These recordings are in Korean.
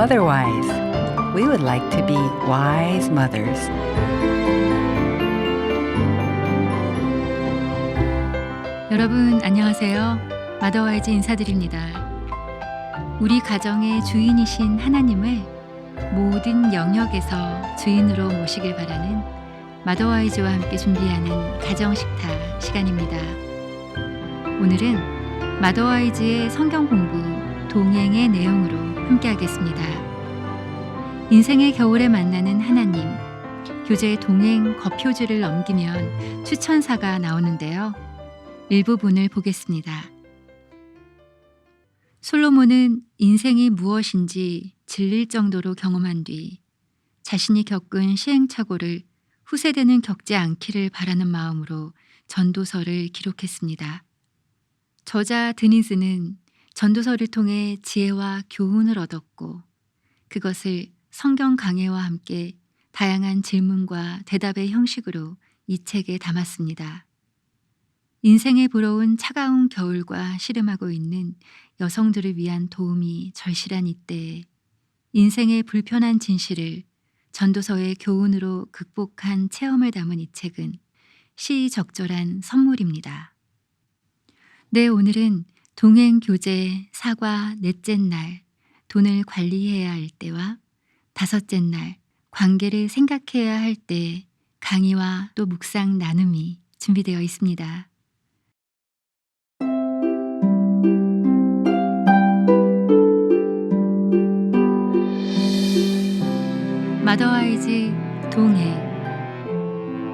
otherwise. We would like to be wise mothers. 여러분 안녕하세요. 마더와이즈 인사드립니다. 우리 가정의 주인이신 하나님을 모든 영역에서 주인으로 모시길 바라는 마더와이즈와 함께 준비하는 가정식탁 시간입니다. 오늘은 마더와이즈의 성경 공부 동행의 내용으로 함께 하겠습니다. 인생의 겨울에 만나는 하나님, 교재 동행 거표지를 넘기면 추천사가 나오는데요. 일부분을 보겠습니다. 솔로몬은 인생이 무엇인지 질릴 정도로 경험한 뒤 자신이 겪은 시행착오를 후세대는 겪지 않기를 바라는 마음으로 전도서를 기록했습니다. 저자 드니즈는 전도서를 통해 지혜와 교훈을 얻었고 그것을 성경 강해와 함께 다양한 질문과 대답의 형식으로 이 책에 담았습니다. 인생에 불어온 차가운 겨울과 씨름하고 있는 여성들을 위한 도움이 절실한 이때에 인생의 불편한 진실을 전도서의 교훈으로 극복한 체험을 담은 이 책은 시의적절한 선물입니다. 네, 오늘은 동행 교재 사과 넷째 날, 돈을 관리해야 할 때와 다섯째 날, 관계를 생각해야 할 때 강의와 또 묵상 나눔이 준비되어 있습니다. 마더와이즈 동행,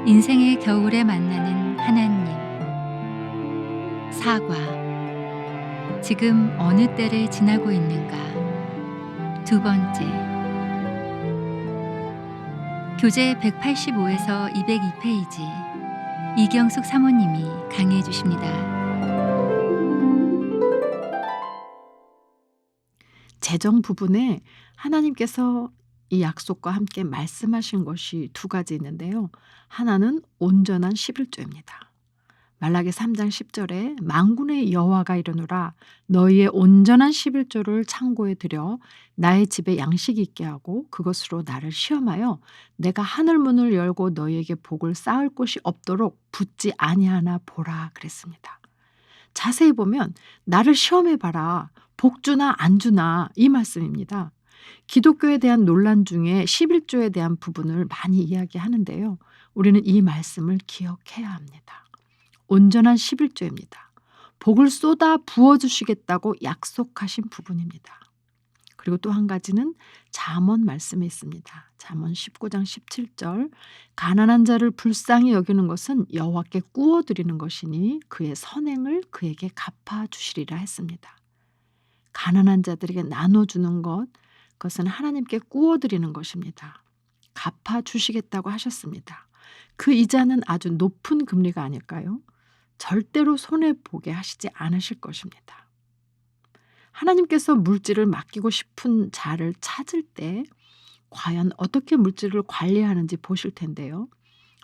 인생의 겨울에 만나는 하나님, 사과, 지금 어느 때를 지나고 있는가. 두 번째, 교재 185에서 202페이지 이경숙 사모님이 강의해 주십니다. 재정 부분에 하나님께서 이 약속과 함께 말씀하신 것이 두 가지 있는데요. 하나는 온전한 11조입니다. 말라기 3장 10절에 만군의 여호와가 이르노라 너희의 온전한 11조를 창고에 들여 나의 집에 양식이 있게 하고 그것으로 나를 시험하여 내가 하늘 문을 열고 너희에게 복을 쌓을 곳이 없도록 붙지 아니하나 보라 그랬습니다. 자세히 보면 나를 시험해봐라. 복 주나 안 주나 이 말씀입니다. 기독교에 대한 논란 중에 11조에 대한 부분을 많이 이야기하는데요. 우리는 이 말씀을 기억해야 합니다. 온전한 11조입니다. 복을 쏟아 부어주시겠다고 약속하신 부분입니다. 그리고 또 한 가지는 잠언 말씀에 있습니다. 잠언 19장 17절 가난한 자를 불쌍히 여기는 것은 여호와께 꾸어드리는 것이니 그의 선행을 그에게 갚아주시리라 했습니다. 가난한 자들에게 나눠주는 것, 그것은 하나님께 꾸어드리는 것입니다. 갚아주시겠다고 하셨습니다. 그 이자는 아주 높은 금리가 아닐까요? 절대로 손해보게 하시지 않으실 것입니다. 하나님께서 물질을 맡기고 싶은 자를 찾을 때 과연 어떻게 물질을 관리하는지 보실 텐데요.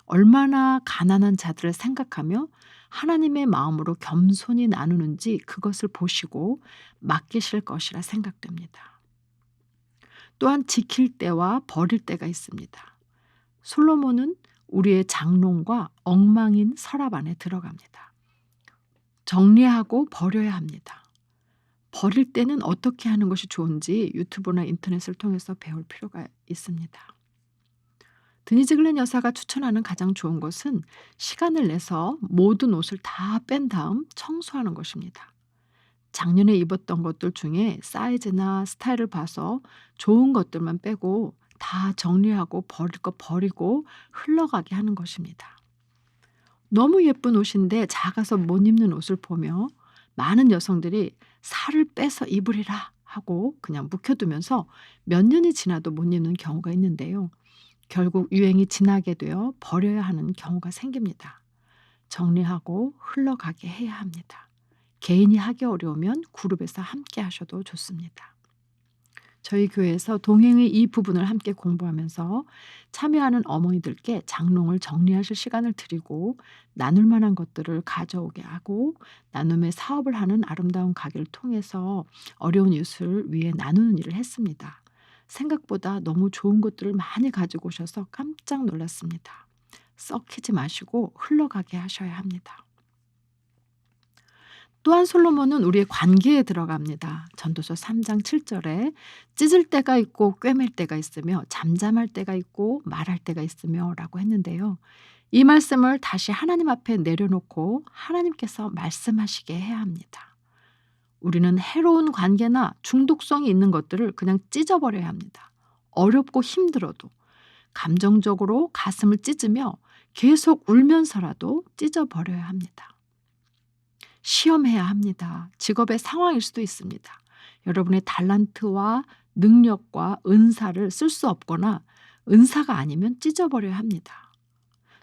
얼마나 가난한 자들을 생각하며 하나님의 마음으로 겸손히 나누는지 그것을 보시고 맡기실 것이라 생각됩니다. 또한 지킬 때와 버릴 때가 있습니다. 솔로몬은 우리의 장롱과 엉망인 서랍 안에 들어갑니다. 정리하고 버려야 합니다. 버릴 때는 어떻게 하는 것이 좋은지 유튜브나 인터넷을 통해서 배울 필요가 있습니다. 드니즈 글렌 여사가 추천하는 가장 좋은 것은 시간을 내서 모든 옷을 다 뺀 다음 청소하는 것입니다. 작년에 입었던 것들 중에 사이즈나 스타일을 봐서 좋은 것들만 빼고 다 정리하고 버릴 거 버리고 흘러가게 하는 것입니다. 너무 예쁜 옷인데 작아서 못 입는 옷을 보며 많은 여성들이 살을 빼서 입으리라 하고 그냥 묵혀두면서 몇 년이 지나도 못 입는 경우가 있는데요. 결국 유행이 지나게 되어 버려야 하는 경우가 생깁니다. 정리하고 흘러가게 해야 합니다. 개인이 하기 어려우면 그룹에서 함께 하셔도 좋습니다. 저희 교회에서 동행의 이 부분을 함께 공부하면서 참여하는 어머니들께 장롱을 정리하실 시간을 드리고 나눌 만한 것들을 가져오게 하고 나눔의 사업을 하는 아름다운 가게를 통해서 어려운 이웃을 위해 나누는 일을 했습니다. 생각보다 너무 좋은 것들을 많이 가지고 오셔서 깜짝 놀랐습니다. 썩히지 마시고 흘러가게 하셔야 합니다. 또한 솔로몬은 우리의 관계에 들어갑니다. 전도서 3장 7절에 찢을 때가 있고 꿰맬 때가 있으며 잠잠할 때가 있고 말할 때가 있으며 라고 했는데요. 이 말씀을 다시 하나님 앞에 내려놓고 하나님께서 말씀하시게 해야 합니다. 우리는 해로운 관계나 중독성이 있는 것들을 그냥 찢어버려야 합니다. 어렵고 힘들어도 감정적으로 가슴을 찢으며 계속 울면서라도 찢어버려야 합니다. 시험해야 합니다. 직업의 상황일 수도 있습니다. 여러분의 달란트와 능력과 은사를 쓸 수 없거나 은사가 아니면 찢어버려야 합니다.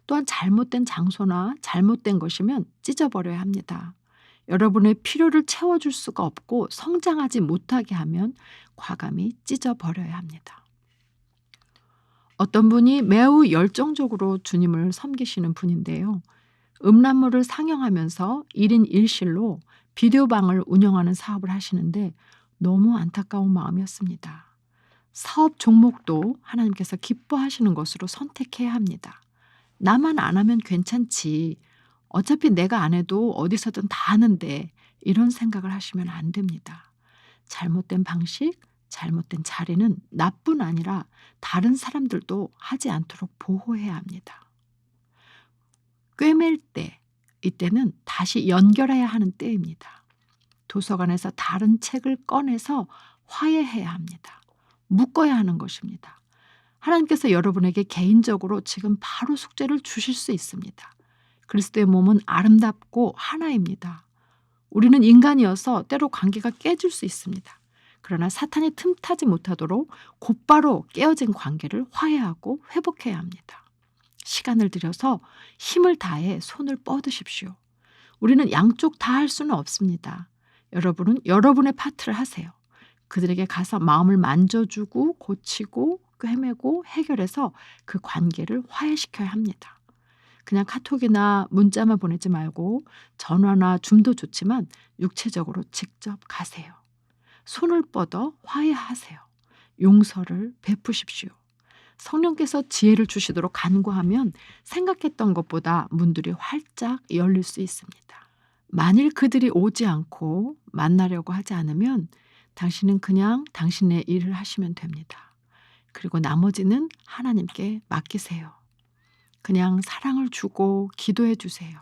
또한 잘못된 장소나 잘못된 것이면 찢어버려야 합니다. 여러분의 필요를 채워줄 수가 없고 성장하지 못하게 하면 과감히 찢어버려야 합니다. 어떤 분이 매우 열정적으로 주님을 섬기시는 분인데요. 음란물을 상영하면서 1인 1실로 비디오방을 운영하는 사업을 하시는데 너무 안타까운 마음이었습니다. 사업 종목도 하나님께서 기뻐하시는 것으로 선택해야 합니다. 나만 안 하면 괜찮지. 어차피 내가 안 해도 어디서든 다 하는데 이런 생각을 하시면 안 됩니다. 잘못된 방식, 잘못된 자리는 나뿐 아니라 다른 사람들도 하지 않도록 보호해야 합니다. 꿰맬 때, 이때는 다시 연결해야 하는 때입니다. 도서관에서 다른 책을 꺼내서 화해해야 합니다. 묶어야 하는 것입니다. 하나님께서 여러분에게 개인적으로 지금 바로 숙제를 주실 수 있습니다. 그리스도의 몸은 아름답고 하나입니다. 우리는 인간이어서 때로 관계가 깨질 수 있습니다. 그러나 사탄이 틈타지 못하도록 곧바로 깨어진 관계를 화해하고 회복해야 합니다. 시간을 들여서 힘을 다해 손을 뻗으십시오. 우리는 양쪽 다 할 수는 없습니다. 여러분은 여러분의 파트를 하세요. 그들에게 가서 마음을 만져주고 고치고 꿰매고 해결해서 그 관계를 화해시켜야 합니다. 그냥 카톡이나 문자만 보내지 말고 전화나 줌도 좋지만 육체적으로 직접 가세요. 손을 뻗어 화해하세요. 용서를 베푸십시오. 성령께서 지혜를 주시도록 간구하면 생각했던 것보다 문들이 활짝 열릴 수 있습니다. 만일 그들이 오지 않고 만나려고 하지 않으면 당신은 그냥 당신의 일을 하시면 됩니다. 그리고 나머지는 하나님께 맡기세요. 그냥 사랑을 주고 기도해 주세요.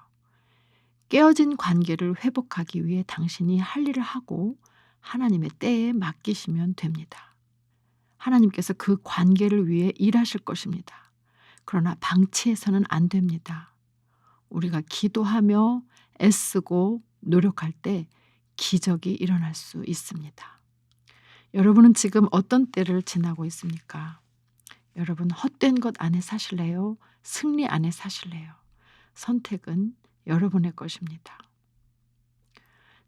깨어진 관계를 회복하기 위해 당신이 할 일을 하고 하나님의 때에 맡기시면 됩니다. 하나님께서 그 관계를 위해 일하실 것입니다. 그러나 방치해서는 안 됩니다. 우리가 기도하며 애쓰고 노력할 때 기적이 일어날 수 있습니다. 여러분은 지금 어떤 때를 지나고 있습니까? 여러분 헛된 것 안에 사실래요? 승리 안에 사실래요? 선택은 여러분의 것입니다.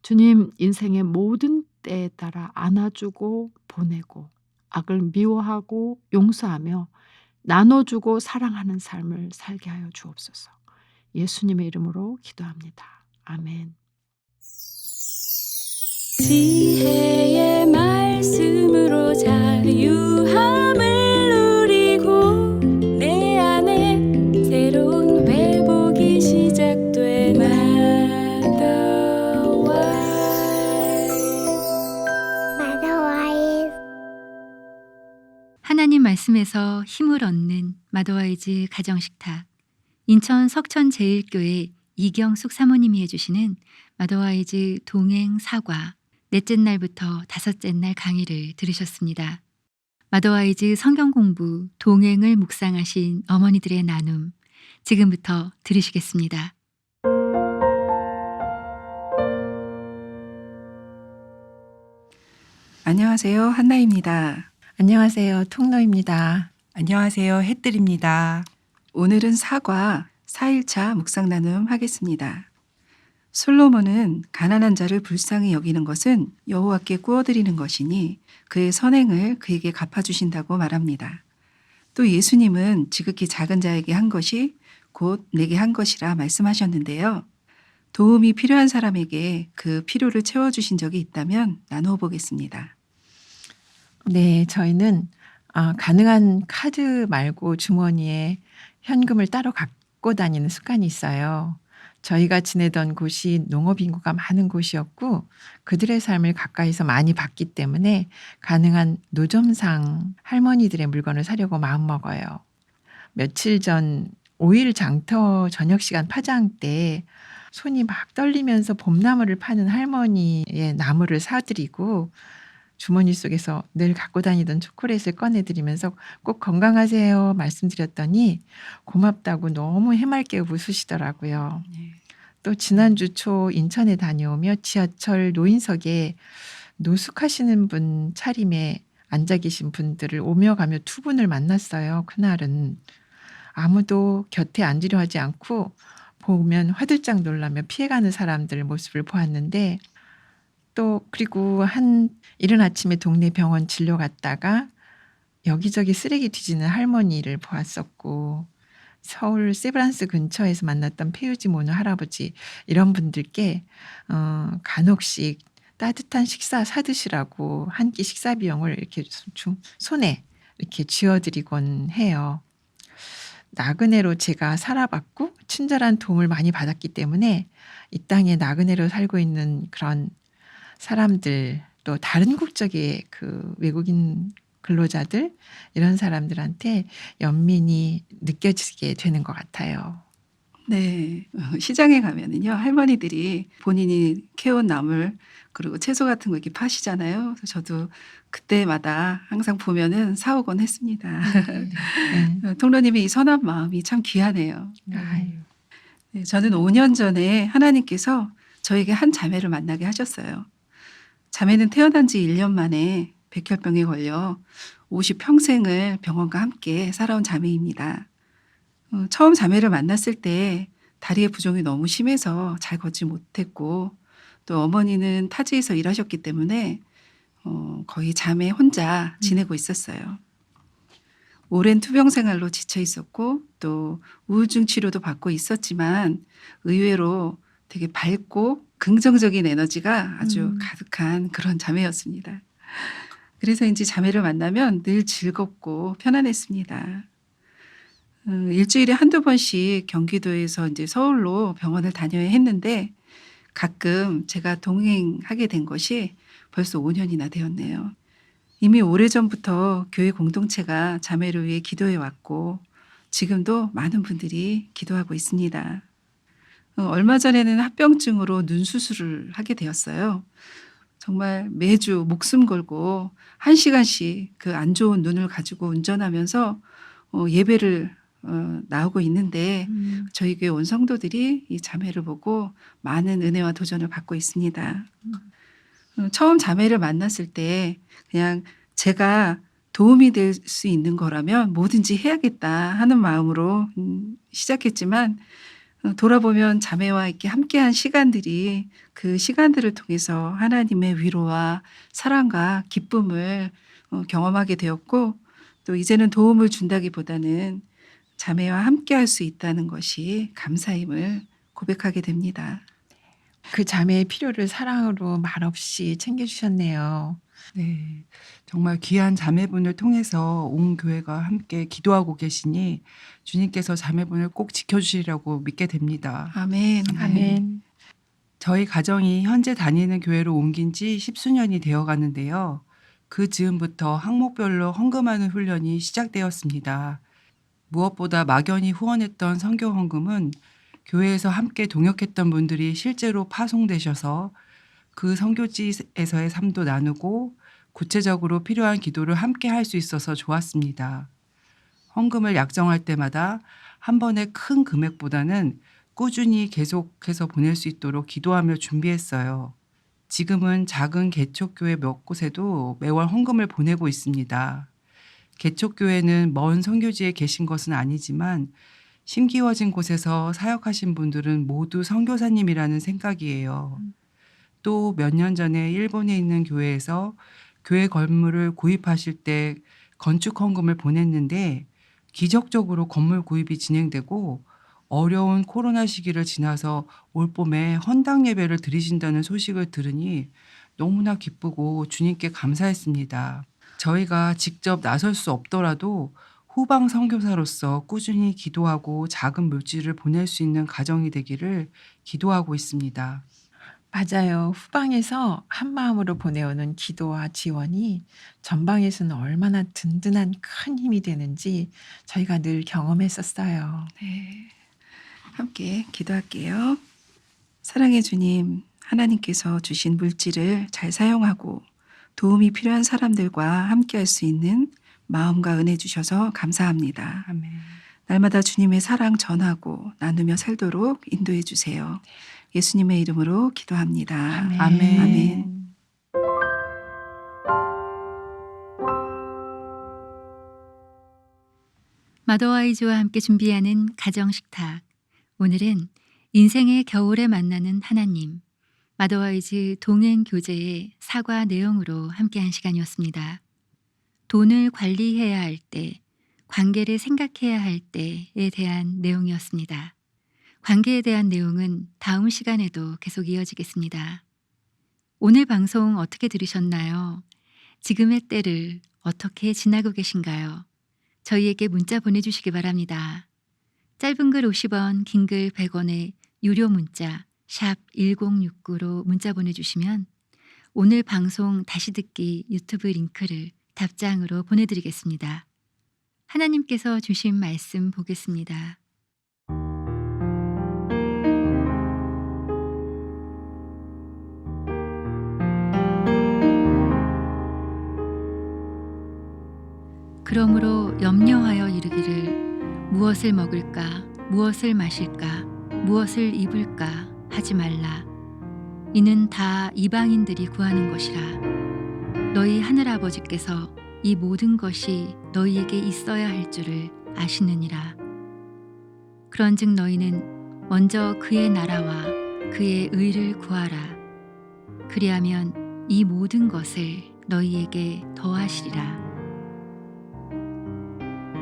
주님 인생의 모든 때에 따라 안아주고 보내고 악을 미워하고 용서하며 나눠주고 사랑하는 삶을 살게 하여 주옵소서. 예수님의 이름으로 기도합니다. 아멘. 지혜의 말씀으로 자유함을 누리고 내 안에 새로운 회복이 시작돼 마더와이즈 하나님 말씀에서 힘을 얻는 마더와이즈 가정식탁, 인천 석천제일교회 이경숙 사모님이 해주시는 마더와이즈 동행 사과 넷째 날부터 다섯째 날 강의를 들으셨습니다. 마더와이즈 성경 공부 동행을 묵상하신 어머니들의 나눔, 지금부터 들으시겠습니다. 안녕하세요. 한나입니다. 안녕하세요. 통로입니다. 안녕하세요. 햇들입니다. 오늘은 사과 4일차 묵상 나눔 하겠습니다. 솔로몬은 가난한 자를 불쌍히 여기는 것은 여호와께 구워드리는 것이니 그의 선행을 그에게 갚아주신다고 말합니다. 또 예수님은 지극히 작은 자에게 한 것이 곧 내게 한 것이라 말씀하셨는데요. 도움이 필요한 사람에게 그 필요를 채워주신 적이 있다면 나누어 보겠습니다. 네, 저희는 가능한 카드 말고 주머니에 현금을 따로 갖고 다니는 습관이 있어요. 저희가 지내던 곳이 농업 인구가 많은 곳이었고 그들의 삶을 가까이서 많이 봤기 때문에 가능한 노점상 할머니들의 물건을 사려고 마음먹어요. 며칠 전 5일 장터 저녁 시간 파장 때 손이 막 떨리면서 봄나무를 파는 할머니의 나무를 사드리고 주머니 속에서 늘 갖고 다니던 초콜릿을 꺼내드리면서 꼭 건강하세요 말씀드렸더니 고맙다고 너무 해맑게 웃으시더라고요. 또 지난주 초 인천에 다녀오며 지하철 노인석에 노숙하시는 분 차림에 앉아 계신 분들을 오며 가며 두 분을 만났어요. 그날은 아무도 곁에 앉으려 하지 않고 보면 화들짝 놀라며 피해가는 사람들 모습을 보았는데 또 그리고 이른 아침에 동네 병원 진료 갔다가 여기저기 쓰레기 뒤지는 할머니를 보았었고 서울 세브란스 근처에서 만났던 폐유지 모노 할아버지 이런 분들께 간혹씩 따뜻한 식사 사드시라고 한 끼 식사 비용을 이렇게 손에 이렇게 쥐어드리곤 해요. 나그네로 제가 살아봤고 친절한 도움을 많이 받았기 때문에 이 땅에 나그네로 살고 있는 그런 사람들 또 다른 국적의 그 외국인 근로자들 이런 사람들한테 연민이 느껴지게 되는 것 같아요. 네. 시장에 가면은요. 할머니들이 본인이 캐온 나물 그리고 채소 같은 거 이렇게 파시잖아요. 그래서 저도 그때마다 항상 보면은 사오곤 했습니다. 네. 통로님의 이 선한 마음이 참 귀하네요. 아유. 네, 저는 5년 전에 하나님께서 저에게 한 자매를 만나게 하셨어요. 자매는 태어난 지 1년 만에 백혈병에 걸려 50평생을 병원과 함께 살아온 자매입니다. 처음 자매를 만났을 때 다리의 부종이 너무 심해서 잘 걷지 못했고 또 어머니는 타지에서 일하셨기 때문에 거의 자매 혼자 지내고 있었어요. 오랜 투병 생활로 지쳐 있었고 또 우울증 치료도 받고 있었지만 의외로 되게 밝고 긍정적인 에너지가 아주 가득한 그런 자매였습니다. 그래서인지 자매를 만나면 늘 즐겁고 편안했습니다. 일주일에 한두 번씩 경기도에서 이제 서울로 병원을 다녀야 했는데 가끔 제가 동행하게 된 것이 벌써 5년이나 되었네요. 이미 오래전부터 교회 공동체가 자매를 위해 기도해 왔고 지금도 많은 분들이 기도하고 있습니다. 얼마 전에는 합병증으로 눈 수술을 하게 되었어요. 정말 매주 목숨 걸고 1시간씩 그 안 좋은 눈을 가지고 운전하면서 예배를 나오고 있는데 저희 교회 온 성도들이 이 자매를 보고 많은 은혜와 도전을 받고 있습니다. 처음 자매를 만났을 때 그냥 제가 도움이 될 수 있는 거라면 뭐든지 해야겠다 하는 마음으로 시작했지만 돌아보면 자매와 이렇게 함께한 시간들이 그 시간들을 통해서 하나님의 위로와 사랑과 기쁨을 경험하게 되었고 또 이제는 도움을 준다기보다는 자매와 함께할 수 있다는 것이 감사임을 고백하게 됩니다. 그 자매의 필요를 사랑으로 말없이 챙겨주셨네요. 네. 정말 귀한 자매분을 통해서 온 교회가 함께 기도하고 계시니 주님께서 자매분을 꼭 지켜주시리라고 믿게 됩니다. 아멘. 아멘. 저희 가정이 현재 다니는 교회로 옮긴 지 10수년이 되어 가는데요. 그 즈음부터 항목별로 헌금하는 훈련이 시작되었습니다. 무엇보다 막연히 후원했던 선교 헌금은 교회에서 함께 동역했던 분들이 실제로 파송되셔서 그 선교지에서의 삶도 나누고 구체적으로 필요한 기도를 함께 할 수 있어서 좋았습니다. 헌금을 약정할 때마다 한 번의 큰 금액보다는 꾸준히 계속해서 보낼 수 있도록 기도하며 준비했어요. 지금은 작은 개척교회 몇 곳에도 매월 헌금을 보내고 있습니다. 개척교회는 먼 선교지에 계신 것은 아니지만 심기워진 곳에서 사역하신 분들은 모두 선교사님이라는 생각이에요. 또 몇 년 전에 일본에 있는 교회에서 교회 건물을 구입하실 때 건축 헌금을 보냈는데 기적적으로 건물 구입이 진행되고 어려운 코로나 시기를 지나서 올 봄에 헌당 예배를 드리신다는 소식을 들으니 너무나 기쁘고 주님께 감사했습니다. 저희가 직접 나설 수 없더라도 후방 선교사로서 꾸준히 기도하고 작은 물질을 보낼 수 있는 가정이 되기를 기도하고 있습니다. 맞아요. 후방에서 한 마음으로 보내오는 기도와 지원이 전방에서는 얼마나 든든한 큰 힘이 되는지 저희가 늘 경험했었어요. 네. 함께 기도할게요. 사랑의 주님, 하나님께서 주신 물질을 잘 사용하고 도움이 필요한 사람들과 함께 할 수 있는 마음과 은혜 주셔서 감사합니다. 아멘. 날마다 주님의 사랑 전하고 나누며 살도록 인도해 주세요. 예수님의 이름으로 기도합니다. 아멘. 아멘. 마더와이즈와 함께 준비하는 가정식탁. 오늘은 인생의 겨울에 만나는 하나님, 마더와이즈 동행 교재의 4과 내용으로 함께한 시간이었습니다. 돈을 관리해야 할 때, 관계를 생각해야 할 때에 대한 내용이었습니다. 관계에 대한 내용은 다음 시간에도 계속 이어지겠습니다. 오늘 방송 어떻게 들으셨나요? 지금의 때를 어떻게 지나고 계신가요? 저희에게 문자 보내주시기 바랍니다. 짧은 글 50원, 긴 글 100원의 유료 문자 샵 1069로 문자 보내주시면 오늘 방송 다시 듣기 유튜브 링크를 답장으로 보내드리겠습니다. 하나님께서 주신 말씀 보겠습니다. 그러므로 염려하여 이르기를 무엇을 먹을까, 무엇을 마실까, 무엇을 입을까 하지 말라. 이는 다 이방인들이 구하는 것이라. 너희 하늘아버지께서 이 모든 것이 너희에게 있어야 할 줄을 아시느니라. 그런즉 너희는 먼저 그의 나라와 그의 의를 구하라. 그리하면 이 모든 것을 너희에게 더하시리라.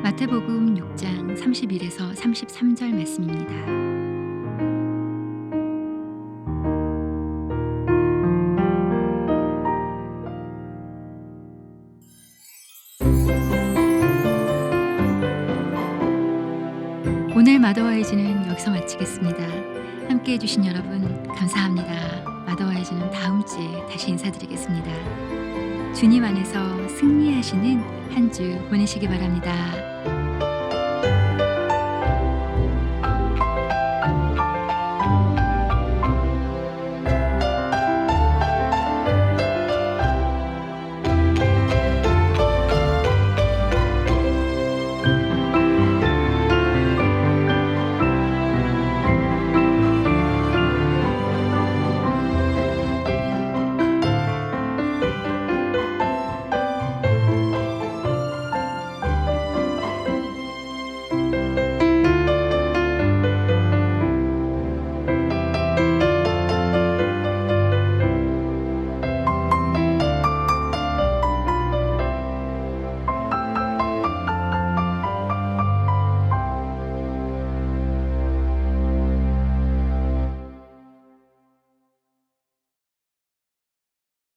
마태복음 6장 31에서 33절 말씀입니다. 오늘 마더와이즈는 여기서 마치겠습니다. 함께 해주신 여러분 감사합니다. 마더와이즈는 다음 주에 다시 인사드리겠습니다. 주님 안에서 승리하시는 한 주 보내시기 바랍니다.